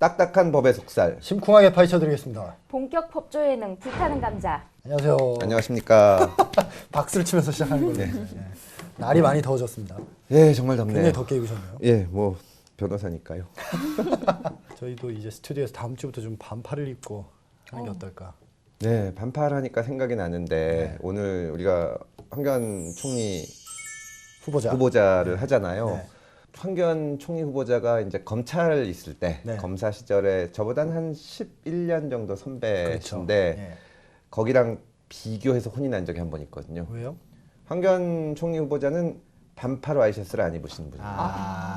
딱딱한 법의 속살. 심쿵하게 파헤쳐드리겠습니다. 본격 법조 예능 불타는 감자. 안녕하세요. 안녕하십니까. 박수를 치면서 시작하는 거예요. 네. 날이 많이 더워졌습니다. 예, 정말 덥네요. 굉장히 덥게 입으셨네요. 예, 뭐 변호사니까요. 저희도 이제 스튜디오에서 다음 주부터 좀 반팔을 입고 하는 게 어떨까? 네, 반팔하니까 생각이 나는데 오늘 우리가 황교안 총리 후보자를 하잖아요. 네. 황교안 총리 후보자가 이제 검찰 있을 때 네. 검사 시절에 저보다는 한 11년 정도 선배신데 그렇죠. 네. 거기랑 비교해서 혼이 난 적이 한 번 있거든요. 왜요? 황교안 총리 후보자는 반팔 와이셔츠를 안 입으신 분이에요.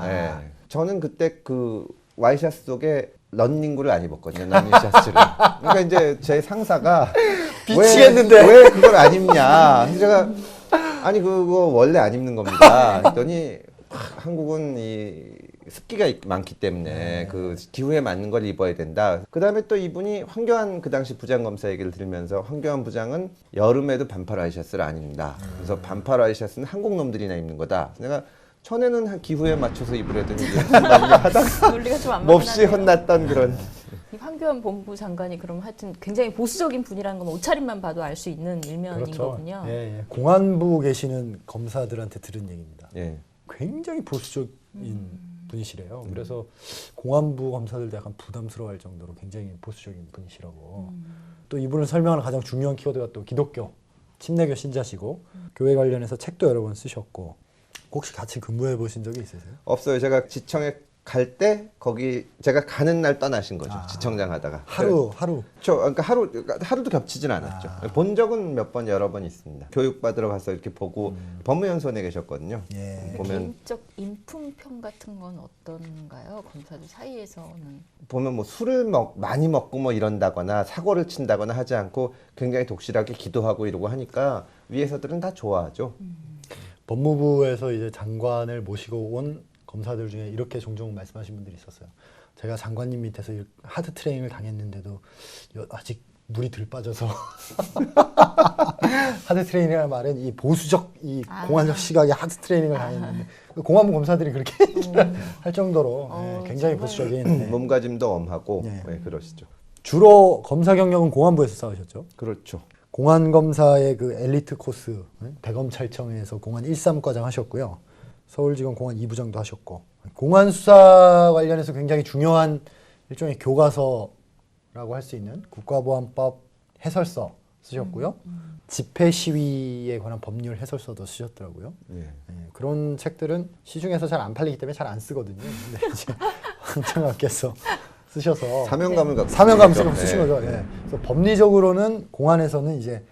네. 저는 그때 그 와이셔츠 속에 런닝구를 안 입었거든요. 런닝 셔츠를. 그러니까 이제 제 상사가 미치겠는데. 왜 그걸 안 입냐. 그래서 제가 아니 그거 원래 안 입는 겁니다. 그랬더니 한국은 이 습기가 많기 때문에 그 기후에 맞는 걸 입어야 된다. 그 다음에 또 이분이 황교안 그 당시 부장검사 얘기를 들으면서 황교안 부장은 여름에도 반팔 와이셔츠를 안 입는다. 그래서 반팔 와이셔츠는 한국 놈들이나 입는 거다. 내가 전에는 한 기후에 맞춰서 입으려더니 이제 하다가 논리가 좀 안 몹시 맞나요? 혼났던 그런. 이 황교안 본부 장관이 그럼 하여튼 굉장히 보수적인 분이라는 건 옷차림만 봐도 알 수 있는 일면인 그렇죠. 거군요. 예, 예. 공안부 계시는 검사들한테 들은 얘기입니다. 예. 굉장히 보수적인 분이시래요. 그래서 공안부 검사들도 약간 부담스러워할 정도로 굉장히 보수적인 분이시라고. 또 이분을 설명하는 가장 중요한 키워드가 또 기독교, 침례교 신자시고 교회 관련해서 책도 여러 번 쓰셨고 혹시 같이 근무해 보신 적이 있으세요? 없어요. 제가 지청에 갈 때 거기 제가 가는 날 떠나신 거죠. 지청장 하다가 하루. 그러니까 하루도 겹치진 않았죠. 본 적은 몇 번 여러 번 있습니다. 교육 받으러 가서 이렇게 보고 법무연수원에 계셨거든요. 예. 보면 개인적 인품평 같은 건 어떤가요? 검사들 사이에서는. 보면 뭐 술을 많이 먹고 뭐 이런다거나 사고를 친다거나 하지 않고 굉장히 독실하게 기도하고 이러고 하니까 위에서들은 다 좋아하죠. 법무부에서 이제 장관을 모시고 온 검사들 중에 이렇게 종종 말씀하신 분들이 있었어요. 제가 장관님 밑에서 하드 트레이닝을 당했는데도 아직 물이 덜 빠져서 하드 트레이닝이라는 말은 이 보수적 이 공안적 시각의 하드 트레이닝을 당했는데 공안부 검사들이 그렇게 할 정도로 굉장히 정말. 보수적인 몸가짐도 엄하고 네. 그러시죠. 주로 검사 경력은 공안부에서 쌓으셨죠? 그렇죠. 공안검사의 그 엘리트 코스 대검찰청에서 공안 13과장 하셨고요. 서울지검 공안 2부장도 하셨고 공안수사 관련해서 굉장히 중요한 일종의 교과서라고 할 수 있는 국가보안법 해설서 쓰셨고요. 집회 시위에 관한 법률 해설서도 쓰셨더라고요. 예. 그런 책들은 시중에서 잘 안 팔리기 때문에 잘 안 쓰거든요. 근데 이제 황장학께서 쓰셔서 사명감을 갖고 사명감을 있죠. 쓰신 거죠. 예. 그래서 법리적으로는 공안에서는 이제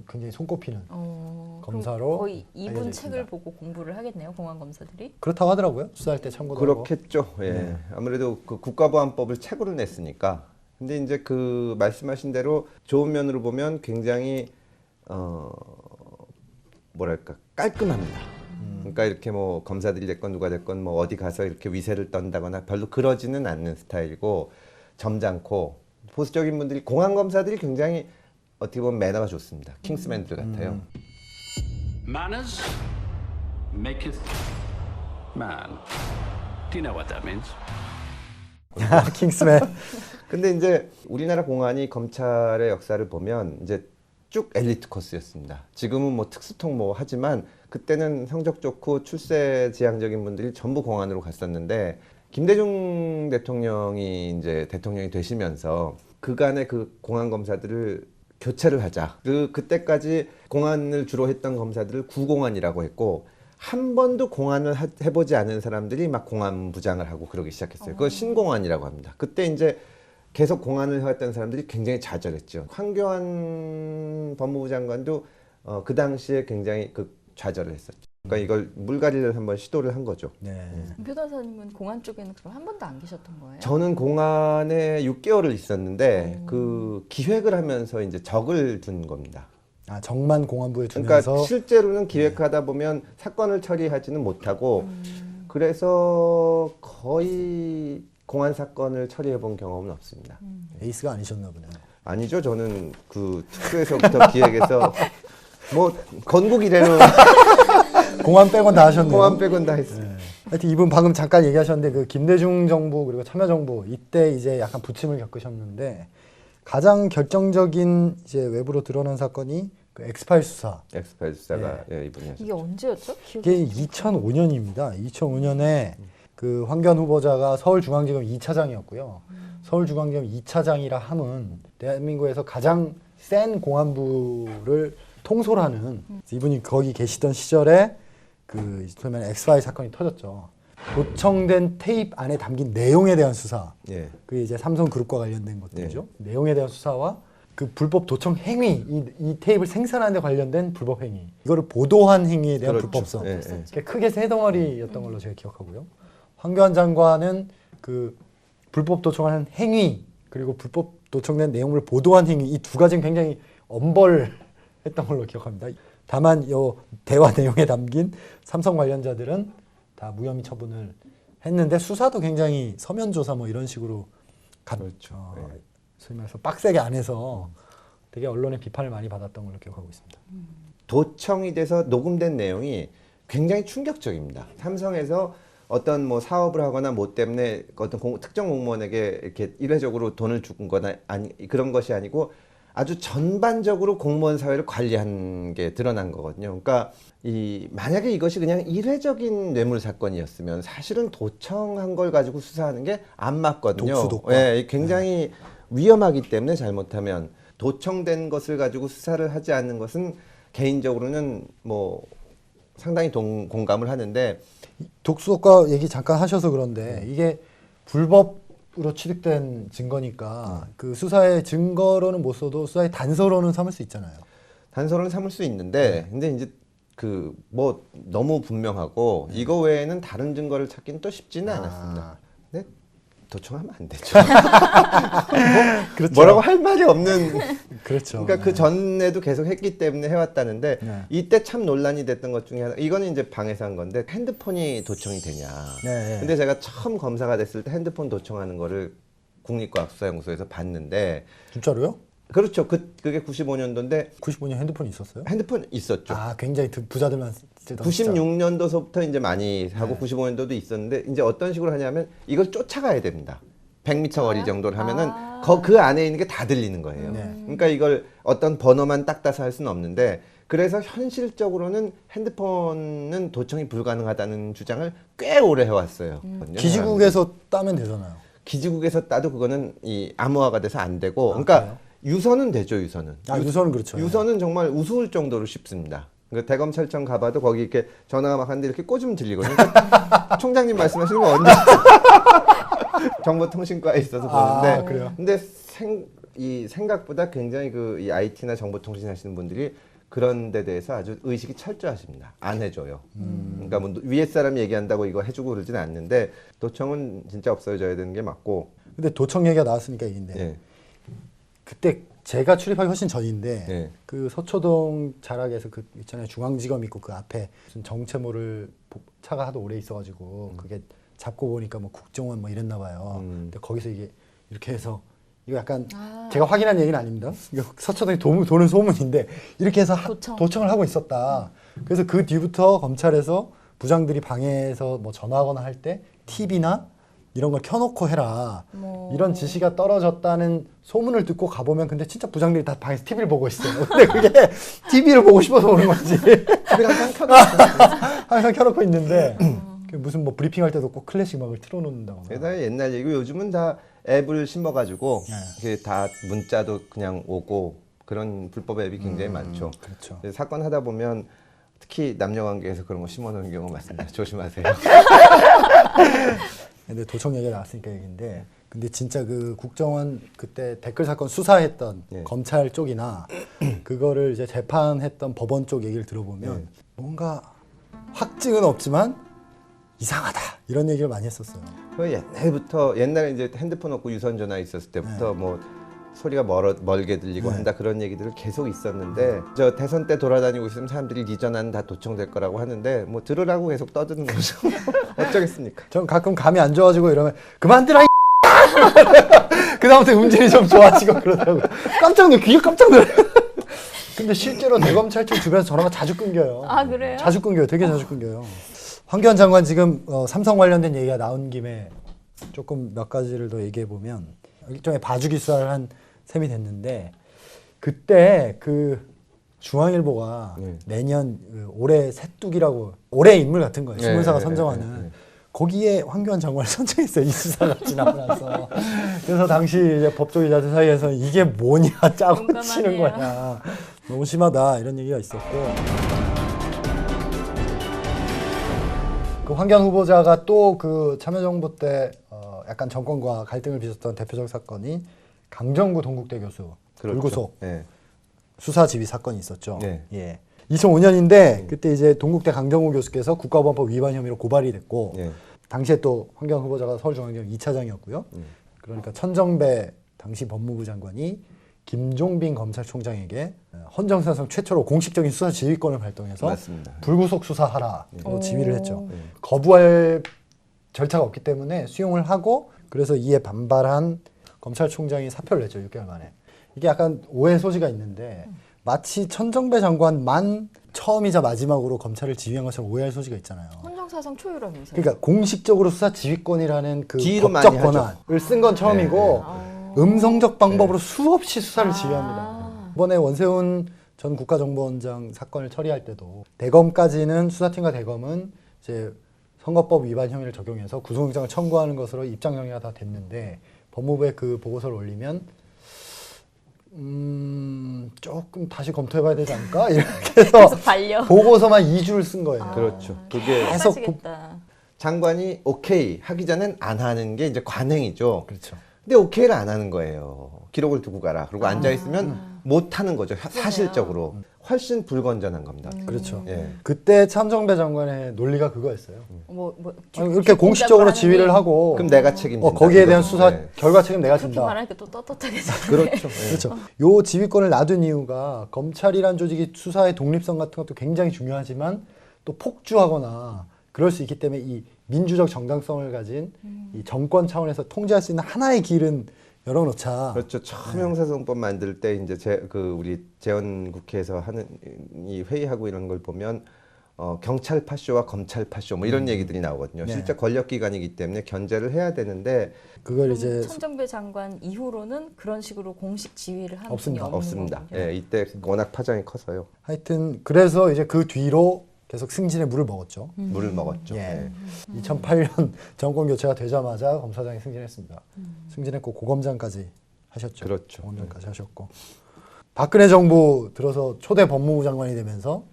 굉장히 손꼽히는 검사로 그럼 거의 이분 알려져 책을 있습니다. 보고 공부를 하겠네요, 공안 검사들이. 그렇다고 하더라고요. 수사할 때 참고도 하고. 그렇겠죠. 예. 아무래도 그 국가보안법을 책으로 냈으니까. 근데 이제 그 말씀하신 대로 좋은 면으로 보면 굉장히 뭐랄까 깔끔합니다. 그러니까 이렇게 뭐 검사들이 됐건 누가 됐건 뭐 어디 가서 이렇게 위세를 떤다거나 별로 그러지는 않는 스타일이고 점잖고 보수적인 분들이 공안 검사들이 굉장히 어떻게 보면 매너가 좋습니다. 킹스맨들 같아요. Manners maketh man. Do you know what that means? 킹스맨. 근데 이제 우리나라 공안이 검찰의 역사를 보면 이제 쭉 엘리트 코스였습니다. 지금은 뭐 특수통 뭐 하지만 그때는 성적 좋고 출세 지향적인 분들이 전부 공안으로 갔었는데 김대중 대통령이 이제 대통령이 되시면서 그간의 그 공안 검사들을 교체를 하자. 그때까지 공안을 주로 했던 검사들을 구공안이라고 했고 한 번도 공안을 해보지 않은 사람들이 막 공안부장을 하고 그러기 시작했어요. 그걸 신공안이라고 합니다. 그때 이제 계속 공안을 해왔던 사람들이 굉장히 좌절했죠. 황교안 법무부 장관도 그 당시에 굉장히 좌절을 했었죠. 그러니까 이걸 물갈이를 한번 시도를 한 거죠. 네. 변호사님은 공안 쪽에는 그럼 한 번도 안 계셨던 거예요? 저는 공안에 6개월을 있었는데 그 기획을 하면서 이제 적을 둔 겁니다. 정만 공안부에 두면서 그러니까 실제로는 기획하다 보면 사건을 처리하지는 못하고 그래서 거의 공안 사건을 처리해 본 경험은 없습니다. 에이스가 아니셨나 보네요. 아니죠. 저는 그 특수에서부터 기획해서 뭐 건국 이래로 공안 빼곤 다 하셨네요. 공안 빼곤 다 했어요. 하여튼 이분 방금 잠깐 얘기하셨는데 그 김대중 정부 그리고 참여정부 이때 이제 약간 부침을 겪으셨는데 가장 결정적인 이제 외부로 드러난 사건이 그 엑스파일 수사. 엑스파일 수사가 이분이 하셨죠. 이게 언제였죠? 기억이 이게 2005년입니다. 2005년에 그 황교안 후보자가 서울중앙지검 2차장이었고요. 서울중앙지검 2차장이라 함은 대한민국에서 가장 센 공안부를 통솔하는 이분이 거기 계시던 시절에 그 소위 말하는 엑스파일 사건이 터졌죠. 도청된 테이프 안에 담긴 내용에 대한 수사. 예. 그 이제 삼성그룹과 관련된 것들이죠. 내용에 대한 수사와 그 불법 도청 행위, 이 테이프를 생산하는 데 관련된 불법 행위. 이거를 보도한 행위에 대한 그렇죠. 불법성. 예, 예. 그러니까 크게 세 덩어리였던 걸로 제가 기억하고요. 황교안 장관은 그 불법 도청하는 행위 그리고 불법 도청된 내용을 보도한 행위 이 두 가지는 굉장히 엄벌했던 걸로 기억합니다. 다만 요 대화 내용에 담긴 삼성 관련자들은 다 무혐의 처분을 했는데 수사도 굉장히 서면 조사 뭐 이런 식으로 그렇죠. 네. 소위 말해서 빡세게 안 해서 되게 언론의 비판을 많이 받았던 걸로 기억하고 있습니다. 도청이 돼서 녹음된 내용이 굉장히 충격적입니다. 삼성에서 어떤 뭐 사업을 하거나 뭐 때문에 어떤 특정 공무원에게 이렇게 일회적으로 돈을 준 거나 아니 그런 것이 아니고 아주 전반적으로 공무원 사회를 관리한 게 드러난 거거든요. 그러니까 만약에 이것이 그냥 일회적인 뇌물 사건이었으면 사실은 도청한 걸 가지고 수사하는 게 안 맞거든요. 독수독과. 예, 굉장히 위험하기 때문에 잘못하면 도청된 것을 가지고 수사를 하지 않는 것은 개인적으로는 뭐 상당히 공감을 하는데 독수독과 얘기 잠깐 하셔서 그런데 이게 불법으로 취득된 증거니까 그 수사의 증거로는 못 써도 수사의 단서로는 삼을 수 있잖아요. 단서로는 삼을 수 있는데 근데 이제 그 뭐 너무 분명하고 이거 외에는 다른 증거를 찾기는 또 쉽지는 않았습니다. 근데 도청하면 안 되죠. 그렇죠. 뭐라고 할 말이 없는. 그렇죠. 그러니까 그 전에도 계속 했기 때문에 해왔다는데 네. 이때 참 논란이 됐던 것 중에 하나. 이거는 이제 방에서 한 건데 핸드폰이 도청이 되냐. 네. 근데 제가 처음 검사가 됐을 때 핸드폰 도청하는 거를 국립과학수사연구소에서 봤는데 진짜로요? 그렇죠. 그게 95년도인데 95년 핸드폰이 있었어요? 핸드폰 있었죠. 아, 굉장히 부자들만 쓰던 96년도서부터 이제 많이 하고 95년도도 있었는데 이제 어떤 식으로 하냐면 이걸 쫓아가야 됩니다. 100m 거리 정도를 하면은 그 안에 있는 게 다 들리는 거예요. 네. 그러니까 이걸 어떤 번호만 딱 따서 할 수는 없는데 그래서 현실적으로는 핸드폰은 도청이 불가능하다는 주장을 꽤 오래 해왔어요. 기지국에서 따면 되잖아요. 기지국에서 따도 그거는 이 암호화가 돼서 안 되고 그러니까 그래요? 유선은 되죠. 유선은. 유선은 그렇죠. 유선은 정말 우스울 정도로 쉽습니다. 그러니까 대검찰청 가봐도 거기 이렇게 전화가 막 하는데 이렇게 꽂으면 들리거든요. 그러니까 총장님 말씀하시는 거 언제 정보통신과에 있어서 보는데 그래요? 근데 생각보다 굉장히 이 IT나 정보통신 하시는 분들이 그런 데 대해서 아주 의식이 철저하십니다. 안 해줘요. 그러니까 뭐 위에 사람이 얘기한다고 이거 해주고 그러지는 않는데 도청은 진짜 없어져야 되는 게 맞고. 근데 도청 얘기가 나왔으니까 얘기인데 예. 그때 제가 출입하기 훨씬 전인데 예. 그 서초동 자락에서 그 있잖아요. 중앙지검 있고 그 앞에 무슨 정체모를 차가 하도 오래 있어가지고 그게 잡고 보니까 뭐 국정원 뭐 이랬나 봐요. 근데 거기서 이게 이렇게 해서 이거 약간 제가 확인한 얘기는 아닙니다. 이거 서초동에 도는 소문인데 이렇게 해서 도청을 하고 있었다. 그래서 그 뒤부터 검찰에서 부장들이 방에서 뭐 전화하거나 할 때 TV나 이런 걸 켜놓고 해라. 이런 지시가 떨어졌다는 소문을 듣고 가보면 근데 진짜 부장들이 다 방에서 TV를 보고 있어요. 근데 그게 TV를 보고 싶어서 보는 건지 항상 켜놓고 있는데 무슨 뭐 브리핑할 때도 꼭 클래식 음악을 틀어놓는다고. 게다가 옛날 얘기고 요즘은 다 앱을 심어가지고 이게 다 문자도 그냥 오고 그런 불법 앱이 굉장히 많죠. 그렇죠. 그래서 사건 하다 보면 특히 남녀관계에서 그런 거 심어놓는 경우가 많습니다. 조심하세요. 근데 도청 얘기가 나왔으니까 얘기인데 근데 진짜 그 국정원 그때 댓글 사건 수사했던 검찰 쪽이나 그거를 이제 재판했던 법원 쪽 얘기를 들어보면 뭔가 확증은 없지만 이상하다 이런 얘기를 많이 했었어요. 그 옛날에 이제 핸드폰 없고 유선 전화 있었을 때부터 뭐 소리가 멀게 들리고 한다 그런 얘기들을 계속 있었는데 저 대선 때 돌아다니고 있으면 사람들이 네 전화는 다 도청될 거라고 하는데 뭐 들으라고 계속 떠드는 거죠. 어쩌겠습니까? 전 가끔 감이 안 좋아지고 이러면 그만 들어 그다음부터 음질이 좀 좋아지고 그러더라고요. 귀가 깜짝 놀라요. 근데 실제로 대검찰청 주변에서 전화가 자주 끊겨요. 아, 그래요? 자주 끊겨요. 되게 자주 끊겨요. 황교안 장관 지금 삼성 관련된 얘기가 나온 김에 조금 몇 가지를 더 얘기해 보면 일종의 봐주기 수사를 한 셈이 됐는데 그때 그 중앙일보가 내년 올해 새뚝이라고 올해 인물 같은 거예요. 신문사가 선정하는 거기에 황교안 장관을 선정했어요. 이 수사가 지나고 나서. 그래서 당시 이제 법조기자들 사이에서 이게 뭐냐 짜고 치는 거냐. 너무 심하다 이런 얘기가 있었고. 그 황교안 후보자가 또 그 참여정부 때 약간 정권과 갈등을 빚었던 대표적 사건이 강정구 동국대 교수 불구속 수사 지휘 사건이 있었죠. 예. 2005년인데 그때 이제 동국대 강정구 교수께서 국가보안법 위반 혐의로 고발이 됐고 당시에 또 황교안 후보자가 서울중앙지검 2차장이었고요. 그러니까 천정배 당시 법무부 장관이 김종빈 검찰총장에게 헌정사상 최초로 공식적인 수사 지휘권을 발동해서 맞습니다. 불구속 수사하라고 지휘를 했죠. 거부할 절차가 없기 때문에 수용을 하고 그래서 이에 반발한 검찰총장이 사표를 냈죠. 6개월 만에. 이게 약간 오해 소지가 있는데 마치 천정배 장관만 처음이자 마지막으로 검찰을 지휘한 것처럼 오해할 소지가 있잖아요. 헌정사상 초유라면서요. 그러니까 공식적으로 수사 지휘권이라는 그 지휘로 법적 많이 하죠. 권한을 쓴 건 처음이고 음성적 방법으로 수없이 수사를 지휘합니다. 이번에 원세훈 전 국가정보원장 사건을 처리할 때도 대검까지는 수사팀과 대검은 이제 선거법 위반 혐의를 적용해서 구속영장을 청구하는 것으로 입장 정리가 다 됐는데 법무부에 그 보고서를 올리면 조금 다시 검토해봐야 되지 않을까? 이렇게 해서 반려. 보고서만 2주를 쓴 거예요. 그렇죠. 그게 계속 빠지겠다. 장관이 오케이 하기 전엔 안 하는 게 이제 관행이죠. 그렇죠. 근데 오케이를 안 하는 거예요. 기록을 두고 가라. 그리고 앉아 있으면 못 하는 거죠. 사실적으로 훨씬 불건전한 겁니다. 그렇죠. 예. 그때 참정배 장관의 논리가 그거였어요. 아니, 이렇게 공식적으로 지휘를 하고 그럼 내가 책임진다. 거기에 대한 이거. 수사 네. 결과 책임 내가 그렇게 진다. 말하니까 또 떳떳하게 그렇죠. 그렇죠. 요 지휘권을 놔둔 이유가 검찰이란 조직이 수사의 독립성 같은 것도 굉장히 중요하지만 또 폭주하거나 그럴 수 있기 때문에 이 민주적 정당성을 가진 이 정권 차원에서 통제할 수 있는 하나의 길은 열어놓자. 그렇죠. 처음 형사소송법 만들 때 이제 우리 재원 국회에서 하는 이 회의하고 이런 걸 보면 경찰 파쇼와 검찰 파쇼 뭐 이런 얘기들이 나오거든요. 네. 실제 권력 기관이기 때문에 견제를 해야 되는데 그걸 이제 천정배 장관 이후로는 그런 식으로 공식 지휘를 하는 없습니다. 분이 없는 없습니다. 거군요. 예, 이때 워낙 파장이 커서요. 하여튼 그래서 이제 그 뒤로 계속 승진의 물을 먹었죠. 물을 먹었죠. 예. 예. 2008년 정권 교체가 되자마자 검사장에 승진했습니다. 승진했고 고검장까지 하셨죠. 그렇죠. 고검장까지 하셨고 박근혜 정부 들어서 초대 법무부 장관이 되면서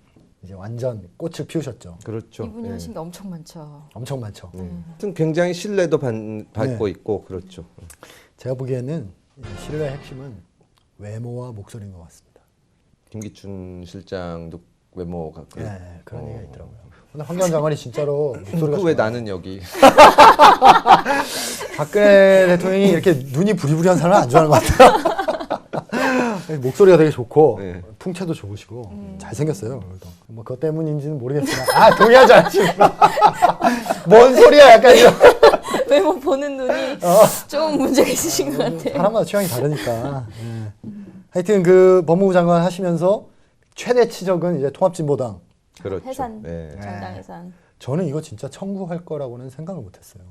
이제 완전 꽃을 피우셨죠. 그렇죠. 이분이 예. 하신 게 엄청 많죠. 엄청 많죠. 하여튼 굉장히 신뢰도 받고 네. 있고 그렇죠. 제가 보기에는 신뢰의 핵심은 외모와 목소리인 것 같습니다. 김기춘 실장도 외모가 네, 그런 얘기가 있더라고요. 근데 황교안 장관이 진짜로 목소리가 왜 좋아요. 나는 여기 박근혜 대통령이 이렇게 눈이 부리부리한 사람은 안 좋아하는 것 같아요. 목소리가 되게 좋고 네. 풍채도 좋으시고 잘생겼어요. 그래도. 뭐 그것 때문인지는 모르겠지만 동의하지 않지만 뭔 소리야 약간 이런. 외모 보는 눈이 좀 문제가 있으신 것 같아요. 사람마다 취향이 다르니까. 예. 하여튼 그 법무부 장관 하시면서 최대 치적은 이제 통합진보당. 그렇죠. 해산, 예. 정당 해산. 저는 이거 진짜 청구할 거라고는 생각을 못했어요.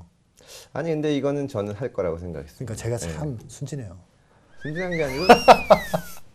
아니 근데 이거는 저는 할 거라고 생각했습니다. 그러니까 제가 참 순진해요. 순진한 게 아니고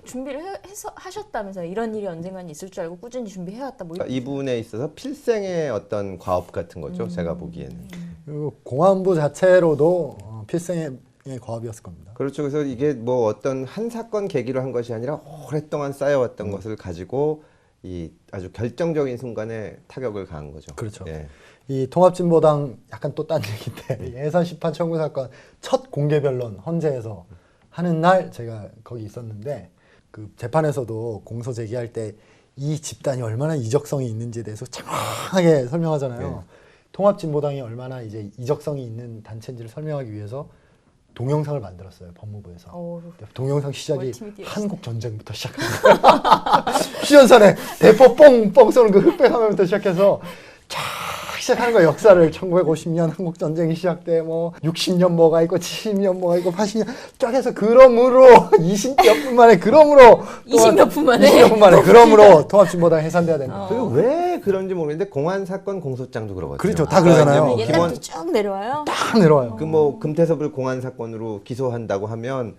준비를 해서 하셨다면서요. 이런 일이 언젠간 있을 줄 알고 꾸준히 준비해왔다. 뭐 이런. 이분에 있어서 필생의 어떤 과업 같은 거죠. 제가 보기에는. 그리고 공안부 자체로도 필생의 과업이었을 겁니다. 그렇죠. 그래서 이게 뭐 어떤 한 사건 계기로 한 것이 아니라 오랫동안 쌓여왔던 것을 가지고 이 아주 결정적인 순간에 타격을 가한 거죠. 그렇죠. 예. 이 통합진보당 약간 또 딴 얘기인데 예산 심판 청구 사건 첫 공개 변론 헌재에서 하는 날 제가 거기 있었는데 그 재판에서도 공소 제기할 때 이 집단이 얼마나 이적성이 있는지에 대해서 정확하게 설명하잖아요. 통합진보당이 얼마나 이제 이적성이 있는 단체인지를 설명하기 위해서 동영상을 만들었어요. 법무부에서. 어우, 동영상 시작이 멀티미디어 한국 전쟁부터 시작합니다. 휴전선에 대포 뻥뻥 쏘는 그 흑백 화면부터 시작해서 쫙 시작하는 거예요. 역사를 1950년 한국 전쟁이 시작돼 뭐 60년 뭐가 있고 70년 뭐가 있고 80년 쫙 해서 그럼으로 20몇 분 만에 그럼으로 20몇 분 만에 20몇 분 만에 그럼으로 통합진보당 해산돼야 된다. 그리고 왜 그런지 모르겠는데 공안 사건 공소장도 그러거든요. 그렇죠. 다 그러잖아요. 뭐 옛날부터 쭉 내려와요. 딱 내려와요. 그 뭐 금태섭을 공안 사건으로 기소한다고 하면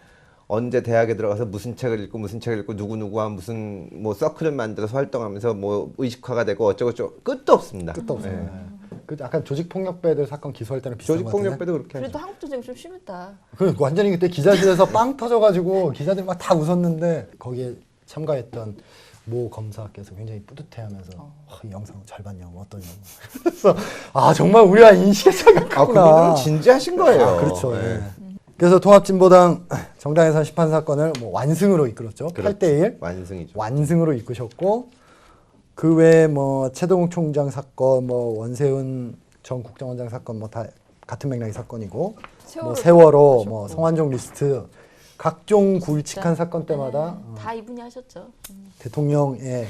언제 대학에 들어가서 무슨 책을 읽고 누구누구와 무슨 뭐 서클을 만들어서 활동하면서 뭐 의식화가 되고 어쩌고저쩌고 끝도 없습니다. 끝도 없어요. 예. 그 약간 조직폭력배들 사건 기소할 때는 비슷한 것 같은데. 조직폭력배도 그렇게 하죠. 그래도 한국 전쟁 좀 심했다. 그 완전히 그때 기자실에서 빵 터져가지고 기자들 막 다 웃었는데 거기에 참가했던 모 검사께서 굉장히 뿌듯해하면서 이 영상 잘 봤냐고 뭐 어떠냐고. 그래서 아 정말 우리와 인식의 차이가 아, 크구나. 그분들은 진지하신 거예요. 아, 그렇죠. 예. 예. 그래서 통합진보당 정당해산 심판 사건을 뭐 완승으로 이끌었죠. 그렇죠. 8대1 완승이죠. 완승으로 이끄셨고 그 외에 뭐 최동욱 총장 사건, 뭐 원세훈 전 국정원장 사건 뭐 다 같은 맥락의 사건이고 뭐 세월호, 뭐 성완종 리스트 각종 굵직한 사건 때마다 다 이분이 하셨죠. 대통령의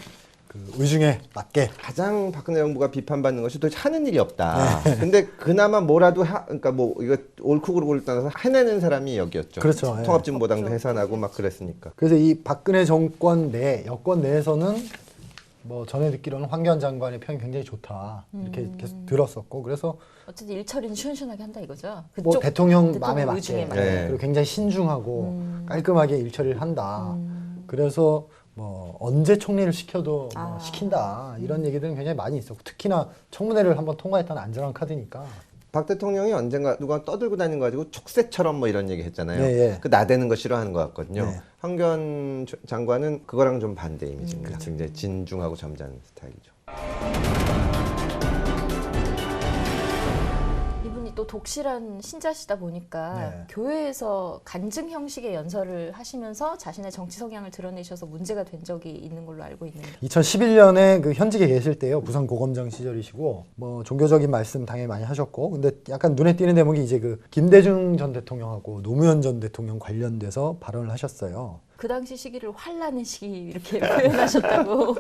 그 의중에 맞게 가장 박근혜 정부가 비판받는 것이 도대체 하는 일이 없다. 근데 그나마 뭐라도 그러니까 뭐 이거 옳고 그르고를 떠나서 해내는 사람이 여기였죠. 그렇죠. 예. 통합진보당도 해산하고 막 그랬으니까. 그래서 이 박근혜 정권 내 여권 내에서는 뭐 전에 듣기로는 황교안 장관의 평이 굉장히 좋다 이렇게 계속 들었었고 그래서 어쨌든 일처리는 시원시원하게 한다 이거죠. 뭐 대통령 대통령 마음에 의중에 맞게 네. 그리고 굉장히 신중하고 깔끔하게 일처리를 한다. 그래서 뭐 언제 총리를 시켜도 뭐 시킨다 이런 얘기들은 굉장히 많이 있었고 특히나 청문회를 한번 통과했다는 안전한 카드니까. 박 대통령이 언젠가 누가 떠들고 다니는 거 가지고 촉새처럼 뭐 이런 얘기 했잖아요. 네, 예. 그 나대는 거 싫어하는 것 같거든요. 네. 황교안 장관은 그거랑 좀 반대 이미지입니다. 굉장히 진중하고 점잖은 스타일이죠. 이분이 또 독실한 신자시다 보니까 네. 교회에서 간증 형식의 연설을 하시면서 자신의 정치 성향을 드러내셔서 문제가 된 적이 있는 걸로 알고 있는데 2011년에 그 현직에 계실 때요 부산 고검장 시절이시고 뭐 종교적인 말씀 당연히 많이 하셨고 근데 약간 눈에 띄는 대목이 이제 그 김대중 전 대통령하고 노무현 전 대통령 관련돼서 발언을 하셨어요. 그 당시 시기를 환란의 시기 이렇게 표현하셨다고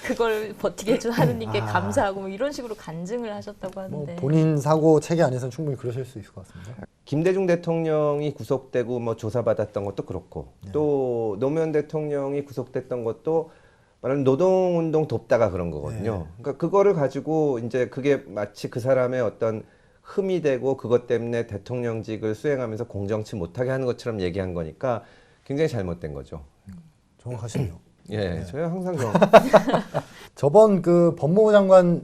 그걸 버티게 해준 하느님께 감사하고 뭐 이런 식으로 간증을 하셨다고 뭐 하는데 본인 사고 체계 안에서는 충분히 그러실 수 있을 것 같습니다. 김대중 대통령이 구속되고 뭐 조사받았던 것도 그렇고 또 노무현 대통령이 구속됐던 것도 말하면 노동운동 돕다가 그런 거거든요. 그러니까 그거를 가지고 이제 그게 마치 그 사람의 어떤 흠이 되고 그것 때문에 대통령직을 수행하면서 공정치 못하게 하는 것처럼 얘기한 거니까 굉장히 잘못된 거죠. 정확하시네요. 예, 저는 항상 저번 그 법무부 장관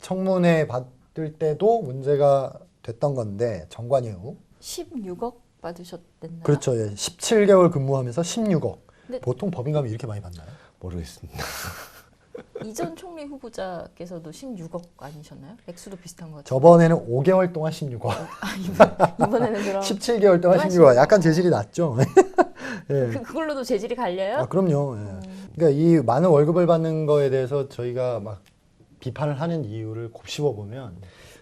청문회 받을 때도 문제가 됐던 건데 정관예우 16억 받으셨댔나요? 그렇죠. 예. 17개월 근무하면서 16억. 근데- 보통 법인감이 이렇게 많이 받나요? 모르겠습니다. 이전 총리 후보자께서도 16억 아니셨나요? 액수도 비슷한 것 같아요. 저번에는 5개월 동안 16억. 이번에는 그럼 17개월 동안 또 16억. 약간 재질이 낮죠. 예. 그걸로도 재질이 갈려요? 아, 그럼요. 예. 그러니까 이 많은 월급을 받는 거에 대해서 저희가 막 비판을 하는 이유를 곱씹어 보면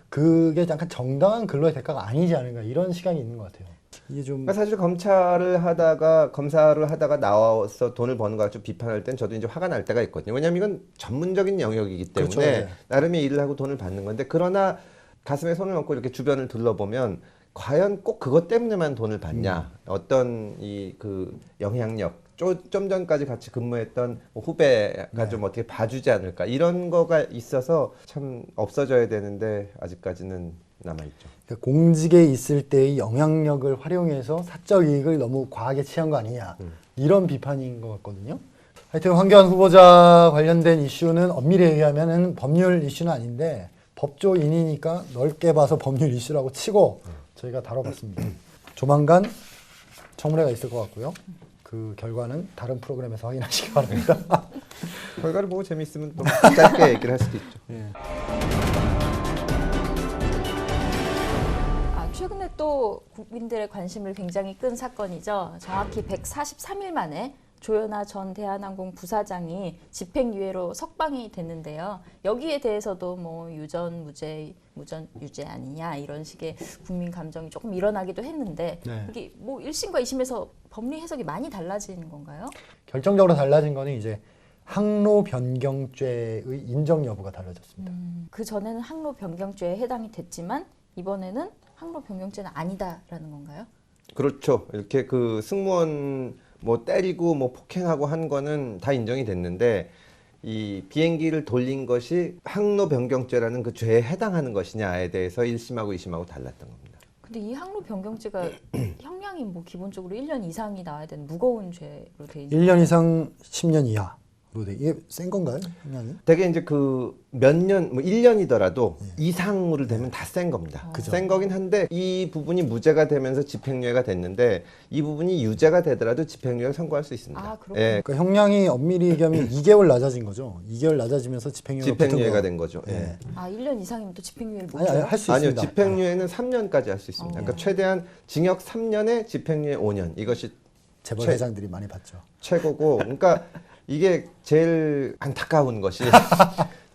그게 약간 정당한 근로의 대가가 아니지 않은가 이런 시각이 있는 것 같아요. 이게 좀 그러니까 사실 검사를 하다가 나와서 돈을 버는 거 가지고 비판할 땐 저도 이제 화가 날 때가 있거든요. 왜냐하면 이건 전문적인 영역이기 때문에 그렇죠, 예. 나름의 일을 하고 돈을 받는 건데 그러나 가슴에 손을 얹고 이렇게 주변을 둘러보면 과연 꼭 그것 때문에만 돈을 받냐? 어떤 이 그 영향력 좀 전까지 같이 근무했던 뭐 후배가 좀 어떻게 봐주지 않을까 이런 거가 있어서 참 없어져야 되는데 아직까지는 남아있죠. 그러니까 공직에 있을 때의 영향력을 활용해서 사적 이익을 너무 과하게 취한 거 아니냐 이런 비판인 것 같거든요. 하여튼 황교안 후보자 관련된 이슈는 엄밀히 얘기하면은 법률 이슈는 아닌데 법조인이니까 넓게 봐서 법률 이슈라고 치고 저희가 다뤄봤습니다. 조만간 청문회가 있을 것 같고요. 그 결과는 다른 프로그램에서 확인하시기 바랍니다. 결과를 보고 재미있으면 또 짧게 얘기를 할 수도 있죠. 최근에 또 국민들의 관심을 굉장히 끈 사건이죠. 정확히 143일 만에 조현아 전 대한항공 부사장이 집행유예로 석방이 됐는데요. 여기에 대해서도 뭐 유전 유죄 아니냐 이런 식의 국민 감정이 조금 일어나기도 했는데 네. 이게 뭐 1심과 2심에서 법리 해석이 많이 달라진 건가요? 결정적으로 달라진 거는 이제 항로 변경죄의 인정 여부가 달라졌습니다. 그 전에는 항로 변경죄에 해당이 됐지만 이번에는 항로 변경죄는 아니다라는 건가요? 그렇죠. 이렇게 그 승무원 뭐 때리고 뭐 폭행하고 한 거는 다 인정이 됐는데 이 비행기를 돌린 것이 항로 변경죄라는 그 죄에 해당하는 것이냐에 대해서 1심하고 2심하고 달랐던 겁니다. 근데 이 항로 변경죄가 형량이 뭐 기본적으로 1년 이상이 나와야 되는 무거운 죄로 돼 있는 1년 이상 10년 이하로 돼. 이게 센 건가요? 형량이? 되게 이제 그 몇 년, 뭐 1년이더라도 이상으로 되면 다 센 겁니다. 그죠. 센 거긴 한데 이 부분이 무죄가 되면서 집행유예가 됐는데 이 부분이 유죄가 되더라도 집행유예를 선고할 수 있습니다. 아, 그렇군요. 예, 그러니까 형량이 엄밀히 얘기하면 2개월 낮아진 거죠. 2개월 낮아지면서 집행유예가 집행유예가 된 거죠. 예. 예. 아 1년 이상이면 또 집행유예를 못 아니, 줘요? 할 수 아니요, 있습니다. 집행유예는 3년까지 할 수 있습니다. 그러니까 최대한 징역 3년에 집행유예 5년 이것이 재벌 최- 회장들이 많이 받죠. 최고고, 그러니까 이게 제일 안타까운 것이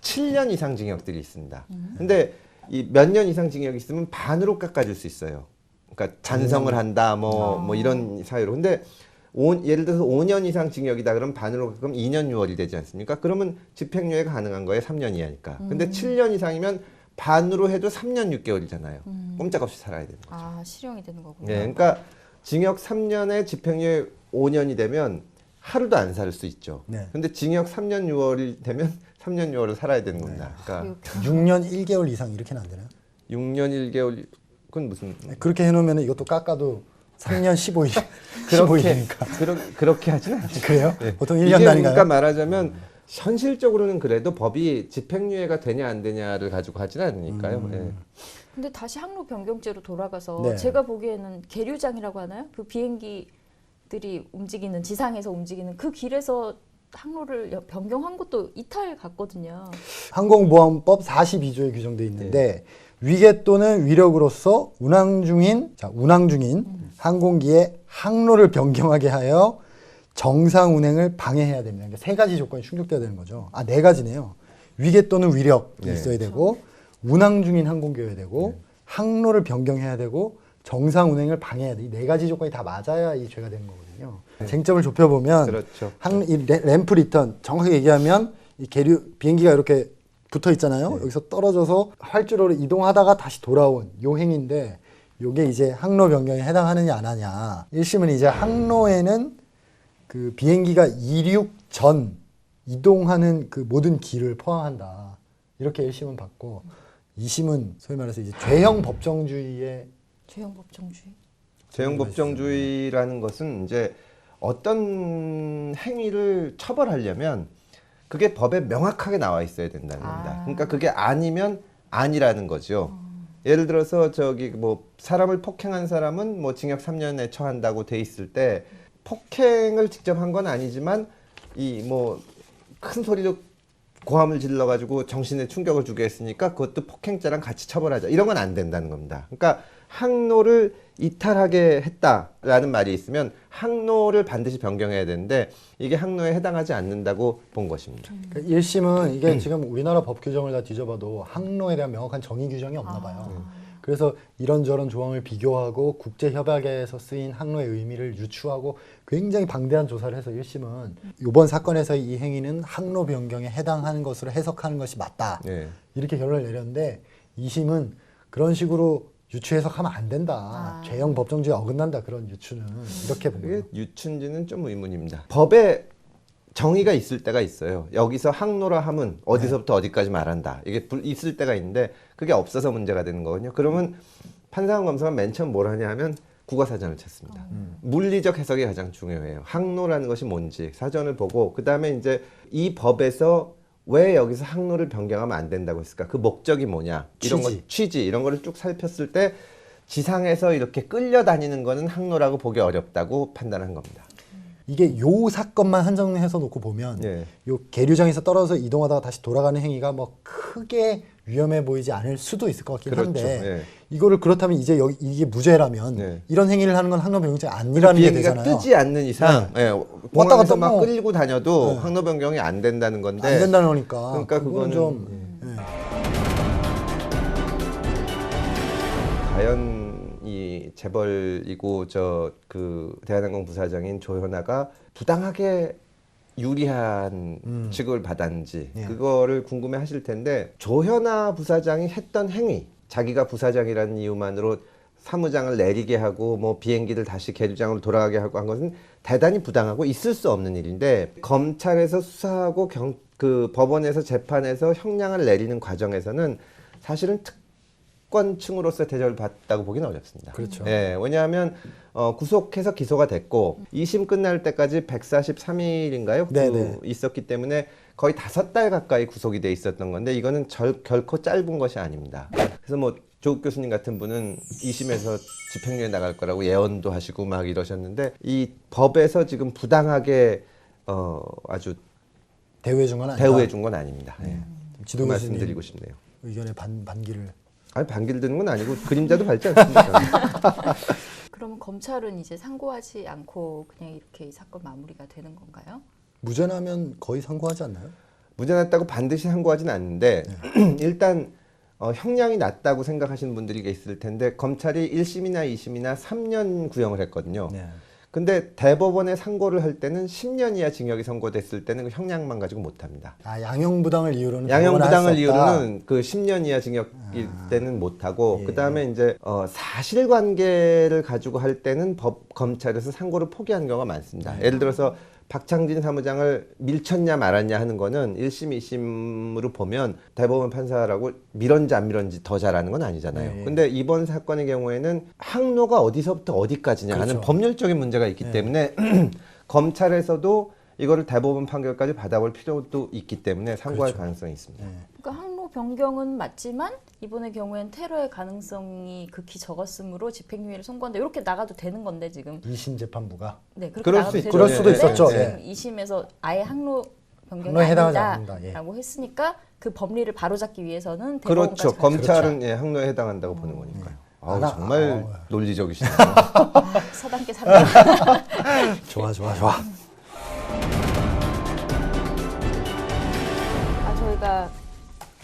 7년 이상 징역들이 있습니다. 근데 이 몇 년 이상 징역이 있으면 반으로 깎아줄 수 있어요. 그러니까 잔성을 한다, 뭐 이런 사유로. 근데 예를 들어서 5년 이상 징역이다 그러면 반으로 깎으면 2년 6월이 되지 않습니까? 그러면 집행유예가 가능한 거예요. 3년 이하니까. 근데 7년 이상이면 반으로 해도 3년 6개월이잖아요. 꼼짝없이 살아야 됩니다. 아 실형이 되는 거군요. 네, 그러니까 징역 3년에 집행유예 5년이 되면 하루도 안 살 수 있죠. 네. 근데 징역 3년 6월이 되면 3년 6월을 살아야 되는 겁니다. 그러니까 6년 1개월 이상 이렇게는 안 되나요? 6년 1개월 그건 무슨 그렇게 해놓으면 이것도 깎아도 3년 15일, 그렇게 15일이니까. 그렇게 하지는 않죠. 그래요? 네. 보통 이게 1년 단위인가요? 그러니까 말하자면 현실적으로는 그래도 법이 집행유예가 되냐 안 되냐를 가지고 하지는 않으니까요. 예. 근데 다시 항로 변경죄로 돌아가서 네. 제가 보기에는 계류장이라고 하나요? 그 비행기들이 움직이는 지상에서 움직이는 그 길에서 항로를 변경한 것도 이탈 같거든요. 항공보안법 42조에 규정돼 있는데 위계 또는 위력으로서 운항 중인 항공기의 항로를 변경하게 하여 정상 운행을 방해해야 됩니다. 그러니까 세 가지 조건이 충족돼야 되는 거죠. 아, 네 가지네요. 위계 또는 위력이 네. 있어야 되고 운항 중인 항공기여야 되고 항로를 변경해야 되고 정상 운행을 방해해야 돼. 이 네 가지 조건이 다 맞아야 이 죄가 되는 거거든요. 쟁점을 좁혀보면 그렇죠. 이 램프 리턴 정확하게 얘기하면 이 비행기가 이렇게 붙어 있잖아요. 여기서 떨어져서 활주로로 이동하다가 다시 돌아온 요 행위인데 요게 이제 항로 변경에 해당하느냐 안 하냐. 1심은 이제 항로에는 그 비행기가 이륙 전 이동하는 그 모든 길을 포함한다. 이렇게 1심은 봤고 2심은 소위 말해서 이제 죄형 법정주의의 죄형 법정주의. 재형 법정주의라는 것은 이제 어떤 행위를 처벌하려면 그게 법에 명확하게 나와 있어야 된다는 겁니다. 그러니까 그게 아니면 아니라는 거죠. 예를 들어서 저기 뭐 사람을 폭행한 사람은 뭐 징역 3년에 처한다고 돼 있을 때 폭행을 직접 한 건 아니지만 이 뭐 큰 소리로 고함을 질러가지고 정신에 충격을 주게 했으니까 그것도 폭행죄랑 같이 처벌하자. 이런 건 안 된다는 겁니다. 그러니까 항로를 이탈하게 했다라는 말이 있으면 항로를 반드시 변경해야 되는데 이게 항로에 해당하지 않는다고 본 것입니다. 그러니까 1심은 이게 지금 우리나라 법 규정을 다 뒤져봐도 항로에 대한 명확한 정의 규정이 없나 봐요. 그래서 이런저런 조항을 비교하고 국제협약에서 쓰인 항로의 의미를 유추하고 굉장히 방대한 조사를 해서 1심은 이번 사건에서 이 행위는 항로 변경에 해당하는 것으로 해석하는 것이 맞다. 네. 이렇게 결론을 내렸는데 2심은 그런 식으로 유추 해석하면 안 된다. 죄형 법정주의에 어긋난다. 그런 유추는 이렇게 본 거예요. 그게 유추인지는 좀 의문입니다. 법에 정의가 있을 때가 있어요. 여기서 항로라 함은 어디서부터 어디까지 말한다. 이게 있을 때가 있는데 그게 없어서 문제가 되는 거거든요. 그러면 판사관 검사가 맨 처음 뭘 하냐 하면 국어사전을 찾습니다. 물리적 해석이 가장 중요해요. 항로라는 것이 뭔지 사전을 보고 그다음에 이제 이 법에서 왜 여기서 항로를 변경하면 안 된다고 했을까? 그 목적이 뭐냐? 이런 취지 이런 거를 쭉 살폈을 때 지상에서 이렇게 끌려다니는 거는 항로라고 보기 어렵다고 판단한 겁니다. 이게 요 사건만 한정해서 놓고 보면 예. 요 계류장에서 떨어져서 이동하다가 다시 돌아가는 행위가 뭐 크게 위험해 보이지 않을 수도 있을 것 같긴 그렇죠. 한데 예. 이거를 그렇다면 이제 여기 이게 무죄라면 예. 이런 행위를 하는 건 항로 변경죄 아니라는 게 비행기가 되잖아요. 뜨지 않는 이상 네. 예, 왔다 공항에서 갔다 막 뭐. 끌고 다녀도 네. 항로 변경이 안 된다는 건데 안 된다는 거니까. 그러니까 그거는 좀 과연 이 재벌이고 저 그 대한항공 부사장인 조현아가 부당하게 유리한 취급을 받았는지 예. 그거를 궁금해하실 텐데 조현아 부사장이 했던 행위, 자기가 부사장이라는 이유만으로 사무장을 내리게 하고 뭐 비행기를 다시 계류장으로 돌아가게 하고 한 것은 대단히 부당하고 있을 수 없는 일인데 검찰에서 수사하고 그 법원에서 재판에서 형량을 내리는 과정에서는 사실은 특권층으로서 대접을 받았다고 보기는 어렵습니다. 그렇죠. 예, 왜냐하면 구속해서 기소가 됐고 2심 끝날 때까지 143일인가요? 네네. 있었기 때문에 거의 5달 가까이 구속이 돼 있었던 건데 이거는 결코 짧은 것이 아닙니다. 그래서 뭐 조국 교수님 같은 분은 2심에서 집행유예 나갈 거라고 예언도 하시고 막 이러셨는데 이 법에서 지금 부당하게 아주 대우해 준 건 아니다. 대우해 준 건 아닙니다. 예. 그 지도 교수님 말씀드리고 싶네요. 의견에 반기를. 아니 반기를 드는 건 아니고 그림자도 밟지 않습니다. 저는. 그러면 검찰은 이제 상고하지 않고 그냥 이렇게 이 사건 마무리가 되는 건가요? 무죄나면 거의 상고하지 않나요? 무죄 났다고 반드시 상고하진 않는데 일단 형량이 낮다고 생각하시는 분들이 있을 텐데 검찰이 1심이나 2심이나 3년 구형을 했거든요. 네. 근데 대법원에 상고를 할 때는 10년 이하 징역이 선고됐을 때는 그 형량만 가지고 못합니다. 아 양형부당을 이유로는 양형부당을 대법원에 할수 없다. 이유로는 그 10년 이하 징역일 때는 못하고 예. 그다음에 이제 사실관계를 가지고 할 때는 검찰에서 상고를 포기하는 경우가 많습니다. 예를 들어서 박창진 사무장을 밀쳤냐 말았냐 하는 거는 1심, 2심으로 보면 대법원 판사라고 밀었는지 안 밀었는지 더 잘하는 건 아니잖아요. 예. 근데 이번 사건의 경우에는 항로가 어디서부터 어디까지냐 하는 그렇죠. 법률적인 문제가 있기 때문에 검찰에서도 이거를 대법원 판결까지 받아볼 필요도 있기 때문에 상고할 그렇죠. 가능성이 있습니다. 그러니까 항로 변경은 맞지만 이번의 경우엔 테러의 가능성이 극히 적었으므로 집행유예를 선고한다. 이렇게 나가도 되는 건데 지금. 2심 재판부가 네, 그렇게 그럴 나가도 수 있죠. 그럴 수도 예, 있었죠. 지금 예. 2심에서 아예 항로 변경이 항로에 해당하지 않는다. 아니다라고 예. 했으니까 그 법리를 바로잡기 위해서는 그렇죠. 대법원까지 검찰은 예, 항로에 해당한다고 보는 거니까요. 아우, 하나- 정말 논리적이시네요. 서단계 3단. 좋아. 저희가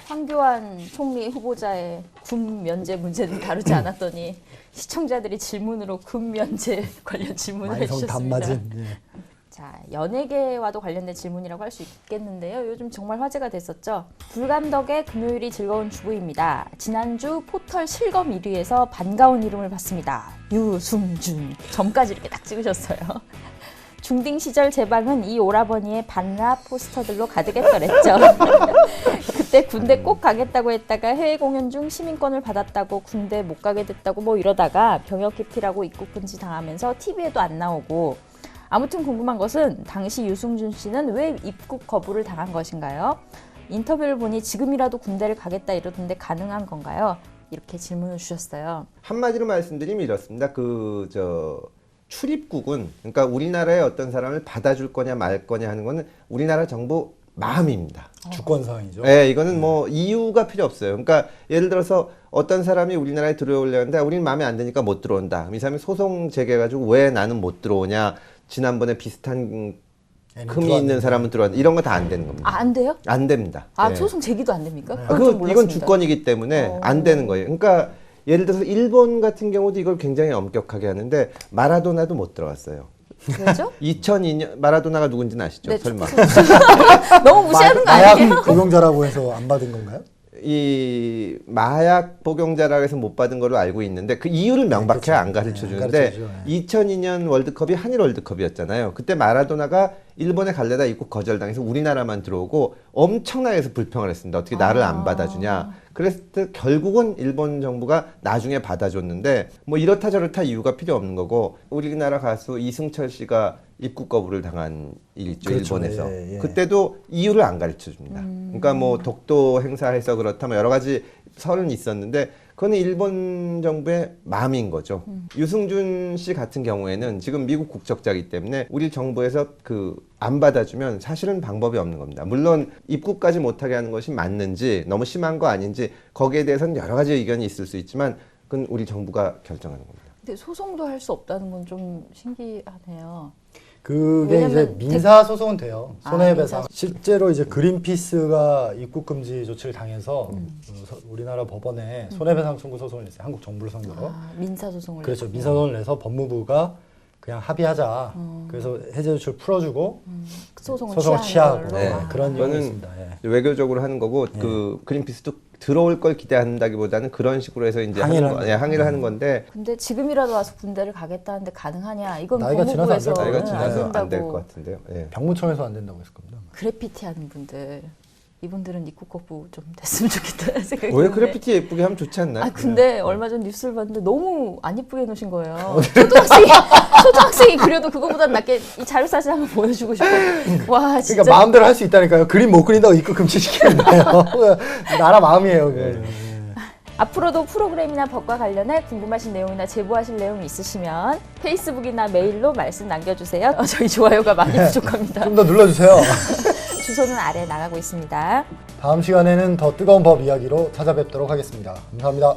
황교안 총리 후보자의 군 면제 문제는 다루지 않았더니 시청자들이 질문으로 군 면제 관련 질문을 말성 해주셨습니다. 단맞은. 예. 자, 연예계와도 관련된 질문이라고 할 수 있겠는데요. 요즘 정말 화제가 됐었죠. 불감덕의 금요일이 즐거운 주부입니다. 지난주 포털 실검 1위에서 반가운 이름을 봤습니다. 유승준. 점까지 이렇게 딱 찍으셨어요. 중딩 시절 제 방은 이 오라버니의 반납 포스터들로 가득했더랬죠. 그때 군대 꼭 가겠다고 했다가 해외 공연 중 시민권을 받았다고 군대 못 가게 됐다고 뭐 이러다가 병역 기피라고 입국 금지 당하면서 TV에도 안 나오고 아무튼 궁금한 것은 당시 유승준 씨는 왜 입국 거부를 당한 것인가요? 인터뷰를 보니 지금이라도 군대를 가겠다 이러던데 가능한 건가요? 이렇게 질문을 주셨어요. 한마디로 말씀드리면 이렇습니다. 출입국은 그러니까 우리나라의 어떤 사람을 받아줄 거냐 말 거냐 하는 거는 우리나라 정부 마음입니다. 주권 사항이죠. 네, 이거는 뭐 이유가 필요 없어요. 그러니까 예를 들어서 어떤 사람이 우리나라에 들어오려는데 우리는 마음에 안 드니까 못 들어온다. 그럼 이 사람이 소송 제기해가지고 왜 나는 못 들어오냐. 지난번에 비슷한 흠이 있는 사람은 들어왔는데 이런 거 다 안 되는 겁니다. 아, 안 돼요? 안 됩니다. 아, 네. 소송 제기도 안 됩니까? 이건 주권이기 때문에 안 되는 거예요. 그러니까 예를 들어서 일본 같은 경우도 이걸 굉장히 엄격하게 하는데 마라도나도 못 들어왔어요. 왜죠? 2002년 마라도나가 누군지는 아시죠? 네, 설마. 너무 무시하는 거 마약 아니에요? 복용자라고 해서 안 받은 건가요? 이 마약 복용자라고 해서 못 받은 걸로 알고 있는데 그 이유를 명확히 그렇죠. 안 가르쳐 네, 안 주는데 가르쳐주죠. 2002년 월드컵이 한일 월드컵이었잖아요. 그때 마라도나가 일본에 갈래다 입국 거절당해서 우리나라만 들어오고 엄청나게 해서 불평을 했습니다. 어떻게 나를 안 받아주냐. 그래서 결국은 일본 정부가 나중에 받아줬는데 뭐 이렇다 저렇다 이유가 필요 없는 거고 우리나라 가수 이승철 씨가 입국 거부를 당한 일이 있죠. 그렇죠. 일본에서. 예. 그때도 이유를 안 가르쳐 줍니다. 그러니까 뭐 독도 행사해서 그렇다 뭐 여러 가지 설은 있었는데 그거는 일본 정부의 마음인 거죠. 유승준 씨 같은 경우에는 지금 미국 국적자이기 때문에 우리 정부에서 안 받아주면 사실은 방법이 없는 겁니다. 물론 입국까지 못하게 하는 것이 맞는지 너무 심한 거 아닌지 거기에 대해서는 여러 가지 의견이 있을 수 있지만 그건 우리 정부가 결정하는 겁니다. 근데 소송도 할 수 없다는 건 좀 신기하네요. 그게 이제 왜냐면 민사 소송은 돼요. 손해배상. 민사 실제로 이제 그린피스가 입국 금지 조치를 당해서 우리나라 법원에 손해배상 청구 소송을 냈어요. 한국 정부를 상대로. 민사 소송을 그렇죠. 냈군요. 민사 소송을 내서 법무부가 그냥 합의하자. 그래서 해제 조치를 풀어주고 소송을 소송을 취하는 취하고 걸로. 네. 아. 그런 그거는 내용이 있습니다. 예. 외교적으로 하는 거고 그 그린피스도 들어올 걸 기대한다기보다는 그런 식으로 해서 이제 항의를 하는 거, 예, 항의를 하는 건데 근데 지금이라도 와서 군대를 가겠다는데 가능하냐? 이건 나이가 지나서 안 법무부에서 될 나이가 안 지나서 안 될 된다고. 것 같은데요. 예. 병무청에서 안 된다고 했을 겁니다. 그래피티 하는 분들 이분들은 입국 거부 좀 됐으면 좋겠다는 생각이 왜 드는데. 그래피티 예쁘게 하면 좋지 않나요? 아 근데 얼마 전 뉴스를 봤는데 너무 안 이쁘게 해놓으신 거예요. 초등학생이 그려도 그거보다 낫게 이 자료 사진 한번 보여주고 싶어. 와 진짜. 그러니까 마음대로 할 수 있다니까요. 그림 못 그린다고 입국 금지시키는데요. 나라 마음이에요. 그거는. 앞으로도 프로그램이나 법과 관련해 궁금하신 내용이나 제보하실 내용이 있으시면 페이스북이나 메일로 말씀 남겨주세요. 저희 좋아요가 많이 부족합니다. 좀 더 눌러주세요. 주소는 아래 나가고 있습니다. 다음 시간에는 더 뜨거운 법 이야기로 찾아뵙도록 하겠습니다. 감사합니다.